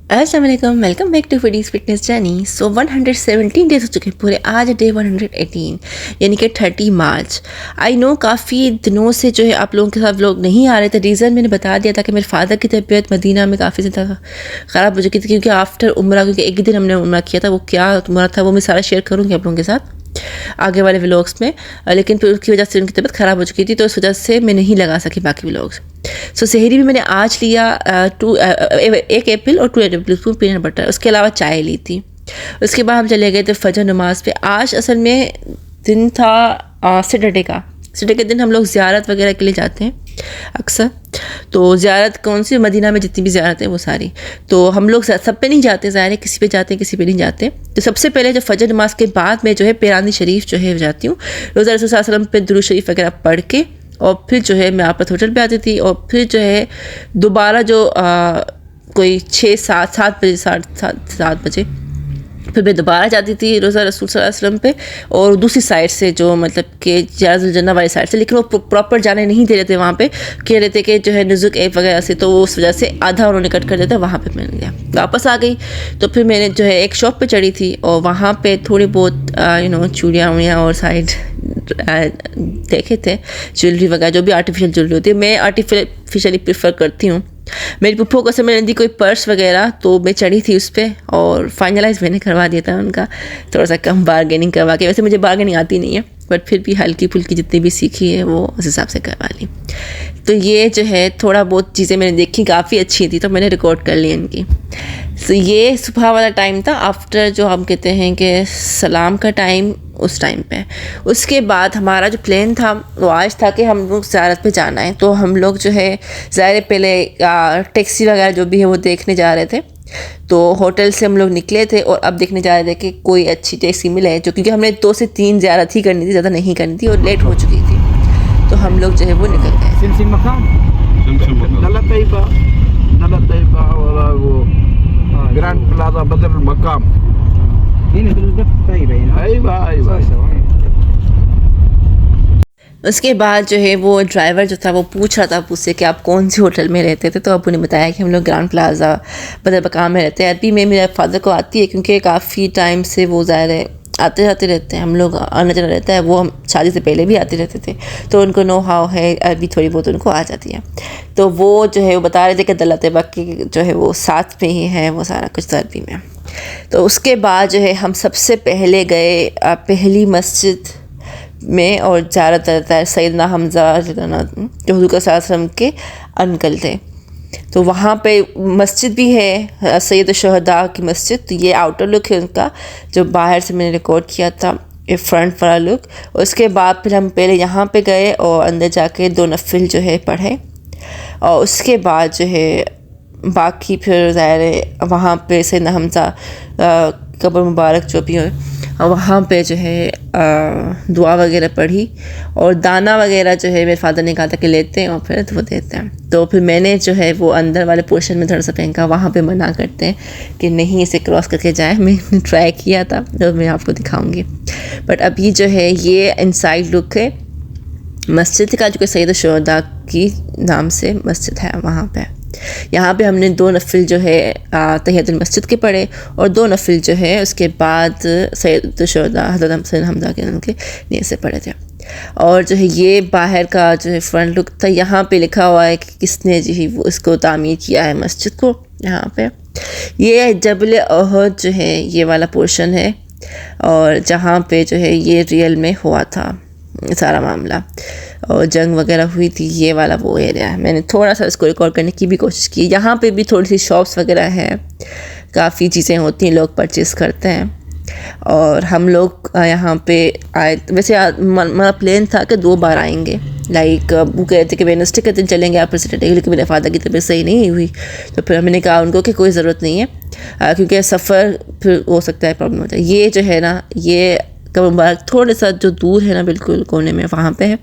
السلام علیکم، welcome back to foodies fitness journey. So 117 days ہو چکے پورے. آج ڈے 118 یعنی کہ 30 مارچ. آئی نو کافی دنوں سے جو ہے آپ لوگوں کے ساتھ لوگ نہیں آ رہے تھے. ریزن میں نے بتا دیا تھا کہ میرے فادر کی طبیعت مدینہ میں کافی زیادہ خراب ہو چکی تھی کیونکہ آفٹر عمرہ، کیونکہ ایک ہی دن ہم نے عمرہ کیا تھا. وہ کیا عمرہ تھا وہ میں سارا شیئر کروں گی آپ لوگوں کے ساتھ آگے والے ولاگس میں. لیکن پھر اس کی وجہ سے ان کی طبیعت خراب ہو چکی تھی تو اس وجہ سے میں نہیں لگا سکی باقی ولاگس. سو سحری بھی میں نے آج لیا 1 ایپل اور 2 ٹیبل اسپون پینٹ بٹر. اس کے علاوہ چائے لی تھی. اس کے بعد ہم چلے گئے تھے فجر نماز پہ. آج اصل میں دن تھا سیٹرڈے کا. سیٹرڈے کے دن ہم لوگ زیارت وغیرہ کے لیے جاتے ہیں اکثر. تو زیارت کون سی؟ مدینہ میں جتنی بھی زیارت ہیں وہ ساری. تو ہم لوگ سب پہ نہیں جاتے ظاہر ہے، کسی پہ جاتے ہیں کسی پہ نہیں جاتے. تو سب سے پہلے جو فجر نماز کے بعد میں جو ہے پیرانی شریف جو ہے جاتی ہوں. روزہ رسول صلی اللہ علیہ وسلم پہ درود شریف وغیرہ پڑھ کے اور پھر جو ہے میں آپس ہوٹل پہ آتی تھی. اور پھر جو ہے دوبارہ جو کوئی 7 بجے 7:30 بجے پھر میں دوبارہ جاتی تھی روزہ رسول صلی اللہ علیہ وسلم پہ، اور دوسری سائڈ سے جو مطلب کہ جیاز الجنہ والی سائڈ سے. لیکن وہ پراپر جانے نہیں دے رہے تھے وہاں پہ، کہہ رہے تھے کہ جو ہے نزک ایپ وغیرہ سے، تو اس وجہ سے آدھا انہوں نے کٹ کر دیتا. وہاں پہ میں نے گیا واپس آ گئی. تو پھر میں نے جو ہے ایک شاپ پہ چڑھی تھی اور وہاں پہ تھوڑی بہت چوڑیاں وڑیاں اور سائڈ دیکھے تھے، جویلری وغیرہ جو بھی آرٹیفیشیل جویلری ہوتی ہے. میں آرٹیفیشلی پریفر کرتی ہوں. میری پپھو کو سے میں نے دی کوئی پرس وغیرہ، تو میں چڑھی تھی اس پہ اور فائنلائز میں نے کروا دیا تھا ان کا تھوڑا سا کم بارگیننگ کروا کے. ویسے مجھے بارگیننگ آتی نہیں ہے بٹ پھر بھی ہلکی پھلکی جتنی بھی سیکھی ہے وہ اس حساب سے کروا لی. تو یہ جو ہے تھوڑا بہت چیزیں میں نے دیکھی کافی اچھی تھی تو میں نے ریکارڈ کر لی ان کی. تو یہ صبح والا ٹائم تھا آفٹر جو ہم کہتے ہیں کہ سلام کا ٹائم، اس ٹائم پہ. اس کے بعد ہمارا جو پلان تھا وہ آج تھا کہ ہم لوگ زیارت پہ جانا ہے. تو ہم لوگ جو ہے ظاہر پہلے ٹیکسی وغیرہ جو بھی ہے وہ دیکھنے جا رہے تھے. تو ہوٹل سے ہم لوگ نکلے تھے اور اب دیکھنے جا رہے تھے کہ کوئی اچھی ٹیکسی ملے، جو کیونکہ ہم نے 2 سے 3 زیارت ہی کرنی تھی، زیادہ نہیں کرنی تھی اور لیٹ ہو چکی تھی. تو ہم لوگ جو ہے وہ نکل گئے. سمسم مقام نلا طیبہ اور وہ گرانڈ پلازا بدر المقام. اس کے بعد جو ہے وہ ڈرائیور جو تھا وہ پوچھ رہا تھا ابو سے کہ آپ کون سی ہوٹل میں رہتے تھے. تو ابو نے بتایا کہ ہم لوگ گرانڈ پلازا بدر مقام میں رہتے ہیں. عربی میں میرے فادر کو آتی ہے کیونکہ کافی ٹائم سے وہ ظاہر ہے آتے جاتے رہتے ہیں. ہم لوگ آنا جانا رہتا ہے، وہ ہم شادی سے پہلے بھی آتے رہتے تھے تو ان کو نو ہاؤ ہے، عربی تھوڑی بہت ان کو آ جاتی ہے. تو وہ جو ہے وہ بتا رہے تھے کہ دلہ طیبہ کی جو ہے وہ ساتھ میں ہی ہے وہ سارا کچھ عربی میں. تو اس کے بعد جو ہے ہم سب سے پہلے گئے پہلی مسجد میں اور زیارت سیدنا حمزہ جو حضور صلی اللہ علیہ وسلم کے انکل تھے. تو وہاں پہ مسجد بھی ہے سید الشہداء کی مسجد. تو یہ آؤٹر لک ہے ان کا، جو باہر سے میں نے ریکارڈ کیا تھا یہ فرنٹ والا لک. اس کے بعد پھر ہم پہلے یہاں پہ گئے اور اندر جا کے 2 نفل جو ہے پڑھے. اور اس کے بعد جو ہے باقی پھر ظاہر ہے وہاں پہ سیدنا حمزہ قبر مبارک جو بھی ہے وہاں پہ جو ہے دعا وغیرہ پڑھی. اور دانا وغیرہ جو ہے میرے فادر نے کہا تھا کہ لیتے ہیں اور پھر وہ دیتے ہیں. تو پھر میں نے جو ہے وہ اندر والے پورشن میں تھوڑا سا پھینکا، وہاں پہ منع کرتے ہیں کہ نہیں اسے کراس کر کے جائیں. میں نے ٹرائی کیا تھا جو میں آپ کو دکھاؤں گی. بٹ ابھی جو ہے یہ انسائڈ لک ہے مسجد کا، جو کہ سید الشہداء کی نام سے مسجد ہے وہاں پہ. یہاں پہ ہم نے 2 نفل جو ہے تحیۃ المسجد کے پڑھے اور 2 نفل جو ہے اس کے بعد سید الشہداء حضرت سید حمزہ کے ان کے نیت سے پڑھے تھے. اور جو ہے یہ باہر کا جو ہے فرنٹ لک تھا. یہاں پہ لکھا ہوا ہے کہ کس نے جو ہے وہ اس کو تعمیر کیا ہے مسجد کو. یہاں پہ یہ جبل احد جو ہے یہ والا پورشن ہے، اور جہاں پہ جو ہے یہ ریئل میں ہوا تھا سارا معاملہ اور جنگ وغیرہ ہوئی تھی. یہ والا وہ ایریا ہے. میں نے تھوڑا سا اس کو ریکارڈ کرنے کی بھی کوشش کی. یہاں پہ بھی تھوڑی سی شاپس وغیرہ ہیں، کافی چیزیں ہوتی ہیں، لوگ پرچیز کرتے ہیں. اور ہم لوگ یہاں پہ آئے. ویسے ہمارا پلان تھا کہ 2 بار آئیں گے، لائک وہ کہتے تھے کہ ویڈنسڈے کے دن چلیں گے آپ سیٹرڈے، لیکن میرے فادر کی طبیعت صحیح نہیں ہوئی. تو پھر ہم نے کہا ان کو کہ کوئی ضرورت نہیں ہے کیونکہ سفر پھر ہو سکتا ہے پرابلم ہوتا ہے. یہ جو ہے نا یہ قبر مبارک تھوڑے سا جو دور ہے نا بالکل کونے میں وہاں پہ ہے.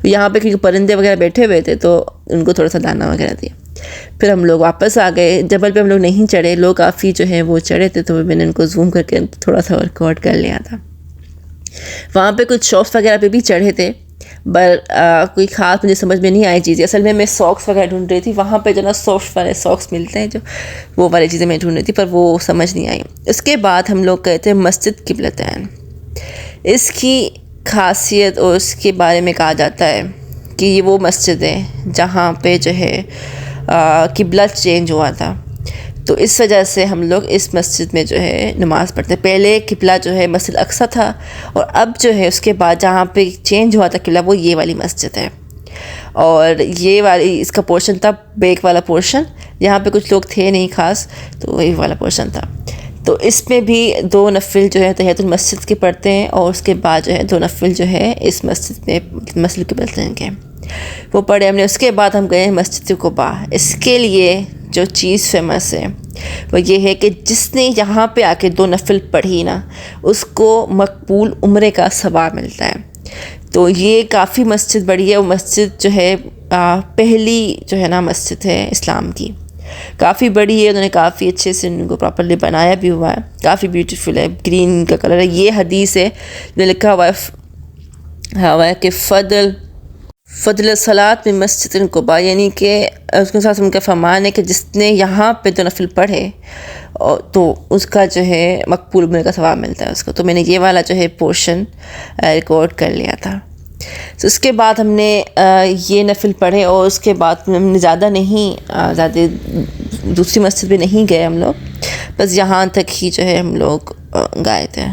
یہاں پہ کیونکہ پرندے وغیرہ بیٹھے ہوئے تھے تو ان کو تھوڑا سا دانا وغیرہ دیا. پھر ہم لوگ واپس آ گئے. جبل پہ ہم لوگ نہیں چڑھے، لوگ کافی جو ہے وہ چڑھے تھے تو میں نے ان کو زوم کر کے تھوڑا سا ریکارڈ کر لیا تھا. وہاں پہ کچھ شاپس وغیرہ پہ بھی چڑھے تھے کوئی خاص مجھے سمجھ میں نہیں آئی چیزیں. اصل میں ساکس وغیرہ ڈھونڈ رہی تھی, وہاں پہ جو نا سافٹ والے ساکس ملتے ہیں جو, وہ والی چیزیں میں ڈھونڈ رہی تھی, پر وہ سمجھ نہیں آئی. اس کے بعد ہم لوگ گئے تھے مسجد قبلتین. اس کی خاصیت اور اس کے بارے میں کہا جاتا ہے کہ یہ وہ مسجد ہے جہاں پہ جو ہے قبلہ چینج ہوا تھا. تو اس وجہ سے ہم لوگ اس مسجد میں جو ہے نماز پڑھتے ہیں. پہلے قبلہ جو ہے مسجد اقصی تھا, اور اب جو ہے اس کے بعد جہاں پہ چینج ہوا تھا قبلہ, وہ یہ والی مسجد ہے. اور یہ والی اس کا پورشن تھا, بیک والا پورشن, یہاں پہ کچھ لوگ تھے نہیں خاص, تو یہ والا پورشن تھا. تو اس میں بھی 2 نفل جو ہے تحیۃ المسجد کے پڑھتے ہیں, اور اس کے بعد جو ہے 2 نفل جو ہے اس مسجد میں مسجد قبلتین کے وہ پڑھے ہم نے. اس کے بعد ہم گئے مسجد قباء. اس کے لیے جو چیز فیمس ہے وہ یہ ہے کہ جس نے یہاں پہ آ کے 2 نفل پڑھی نا, اس کو مقبول عمرے کا ثواب ملتا ہے. تو یہ کافی مسجد بڑی ہے. وہ مسجد جو ہے پہلی جو ہے نا مسجد ہے اسلام کی, کافی بڑی ہے. انہوں نے کافی اچھے سے ان کو پراپرلی بنایا بھی ہوا ہے, کافی بیوٹیفل ہے, گرین کا کلر ہے. یہ حدیث ہے جو لکھا ہوا ہے کہ فضل صلاۃ میں مسجد قباء, یعنی کہ اس کے ساتھ ان کا فرمان ہے کہ جس نے یہاں پہ 2 نفل پڑھے تو اس کا جو ہے مقبول عمرے کا ثواب ملتا ہے اس کو. تو میں نے یہ والا جو ہے پورشن ریکارڈ کر لیا تھا. تو اس کے بعد ہم نے یہ نفل پڑھے, اور اس کے بعد ہم نے زیادہ دوسری مسجد میں نہیں گئے ہم لوگ, بس یہاں تک ہی جو ہے ہم لوگ گئے تھے.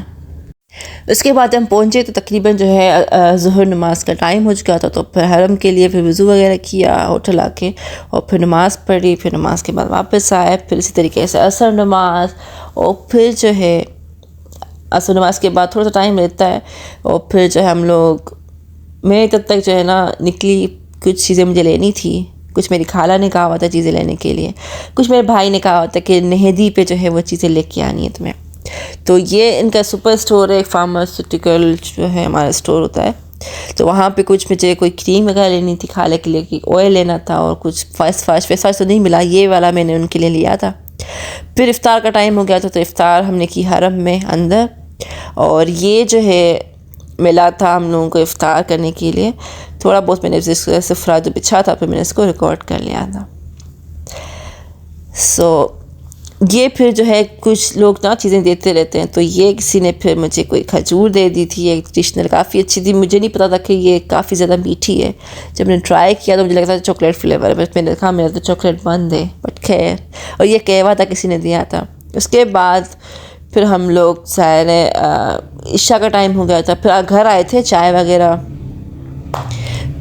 اس کے بعد ہم پہنچے تو تقریباً جو ہے ظہر نماز کا ٹائم ہو چکا تھا. تو پھر حرم کے لیے پھر وضو وغیرہ کیا ہوٹل آ کے, اور پھر نماز پڑھی. پھر نماز کے بعد واپس آئے. پھر اسی طریقے سے عصر نماز, اور پھر جو ہے عصر نماز کے بعد تھوڑا سا ٹائم لیتا ہے, اور پھر جو ہے ہم لوگ, میں تب تک جو ہے نا نکلی. کچھ چیزیں مجھے لینی تھی, کچھ میری خالہ نے کہا ہوا تھا چیزیں لینے کے لیے, کچھ میرے بھائی نے کہا ہوا تھا کہ نہدی پہ جو ہے وہ چیزیں لے کے آنی ہے تمہیں. تو یہ ان کا سپر اسٹور ہے, فارماسیوٹیکل جو ہے ہمارا اسٹور ہوتا ہے. تو وہاں پہ کچھ مجھے کوئی کریم وغیرہ لینی تھی خالہ کے لیے, کہ آئل لینا تھا, اور کچھ فیس واش تو نہیں ملا, یہ والا میں نے ان کے لیے لیا تھا. پھر افطار کا ٹائم ہو گیا تھا, تو افطار ہم نے کی حرم میں اندر. اور یہ جو ہے ملا تھا ہم لوگوں کو افطار کرنے کے لیے. تھوڑا بہت میں نے سفرہ جو بچھا تھا پھر میں نے اس کو ریکارڈ کر لیا تھا. یہ پھر جو ہے کچھ لوگ نا چیزیں دیتے رہتے ہیں. تو یہ کسی نے پھر مجھے کوئی کھجور دے دی تھی, ایک ٹریڈیشنل, کافی اچھی تھی. مجھے نہیں پتا تھا کہ یہ کافی زیادہ میٹھی ہے. جب میں نے ٹرائی کیا تو مجھے لگتا تھا چاکلیٹ فلیور ہے, بس میں نے کہا میرا تو چاکلیٹ بند ہے, بٹ خیر. اور یہ کہوا تھا کسی نے دیا تھا. اس کے بعد پھر ہم لوگ ظاہر عشاء کا ٹائم ہو گیا تھا. پھر گھر آئے تھے, چائے وغیرہ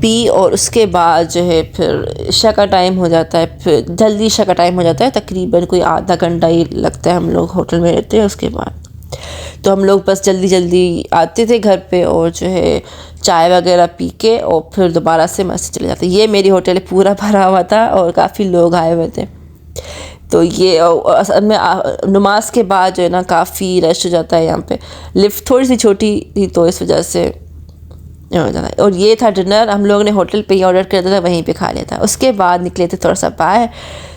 پی, اور اس کے بعد جو ہے پھر عشاء کا ٹائم ہو جاتا ہے. پھر جلدی عشاء کا ٹائم ہو جاتا ہے, تقریباً کوئی آدھا گھنٹہ ہی لگتا ہے. ہم لوگ ہوٹل میں رہتے ہیں. اس کے بعد تو ہم لوگ بس جلدی آتے تھے گھر پہ, اور جو ہے چائے وغیرہ پی کے, اور پھر دوبارہ سے مسجد چلے جاتے. یہ میری ہوٹل پورا بھرا ہوا تھا, اور کافی لوگ آئے ہوئے تھے. تو یہ اصل میں نماز کے بعد جو ہے نا کافی رش ہو جاتا ہے یہاں پہ. لفٹ تھوڑی سی چھوٹی تھی, تو اس وجہ سے. اور یہ تھا ڈنر, ہم لوگوں نے ہوٹل پہ ہی آرڈر کر دیا تھا, وہیں پہ کھا لیا تھا. اس کے بعد نکلے تھے تھوڑا سا باہر,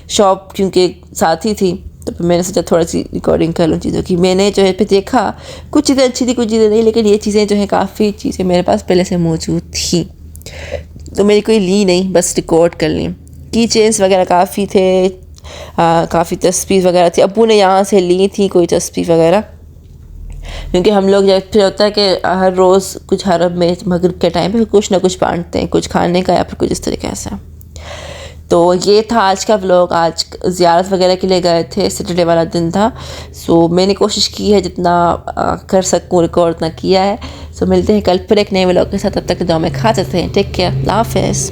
شاپ کیونکہ ساتھی تھی, تو پھر میں نے سوچا تھوڑا سی ریکارڈنگ کر لوں چیزوں کی. میں نے جو ہے پھر دیکھا کچھ چیزیں اچھی تھی, کچھ چیزیں نہیں, لیکن یہ چیزیں جو ہیں کافی چیزیں میرے پاس پہلے سے موجود تھیں, تو میری کوئی لی نہیں, بس ریکارڈ کر لیں. کی چینس وغیرہ کافی تھے, کافی تسبیح وغیرہ تھی. ابو نے یہاں سے لی تھی کوئی تسبیح وغیرہ, کیونکہ ہم لوگ جب پھر ہوتا ہے کہ ہر روز کچھ حرم میں مغرب کے ٹائم پہ کچھ نہ کچھ بانٹتے ہیں, کچھ کھانے کا یا پھر کچھ اس طریقے سے. تو یہ تھا آج کا ولاگ. آج زیارت وغیرہ کے لیے گئے تھے, سیٹرڈے والا دن تھا. میں نے کوشش کی ہے جتنا کر سکوں ریکارڈ اتنا کیا ہے. ملتے ہیں کل پھر ایک نئے ولاگ کے ساتھ. تب تک دعا میں کھاتے تھے. ٹیک کیئر, اللہ حافظ.